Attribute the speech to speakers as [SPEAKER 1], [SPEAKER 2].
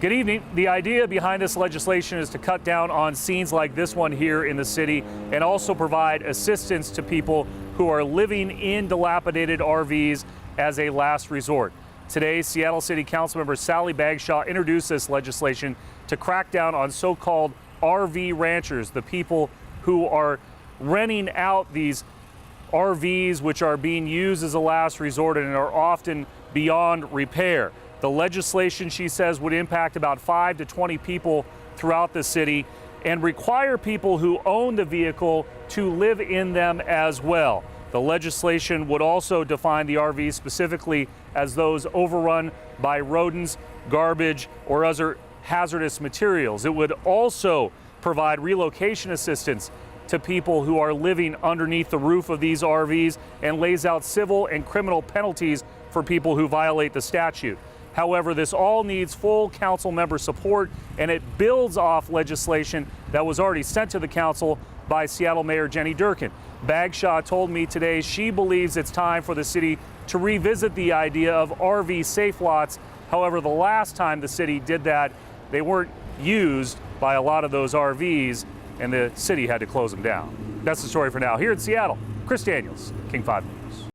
[SPEAKER 1] Good evening. The idea behind this legislation is to cut down on scenes like this one here in the city and also provide assistance to people who are living in dilapidated RVs as a last resort. Today, Seattle City Councilmember Sally Bagshaw introduced this legislation to crack down on so-called RV ranchers, the people who are renting out these RVs which are being used as a last resort and are often beyond repair. The legislation, she says, would impact about 5 to 20 people throughout the city and require people who own the vehicle to live in them as well. The legislation would also define the RVs specifically as those overrun by rodents, garbage, or other hazardous materials. It would also provide relocation assistance to people who are living underneath the roof of these RVs and lays out civil and criminal penalties for people who violate the statute. However, this all needs full council member support, and it builds off legislation that was already sent to the council by Seattle Mayor Jenny Durkan. Bagshaw told me today she believes it's time for the city to revisit the idea of RV safe lots. However, the last time the city did that, they weren't used by a lot of those RVs, and the city had to close them down. That's the story for now. Here in Seattle, Chris Daniels, King 5 News.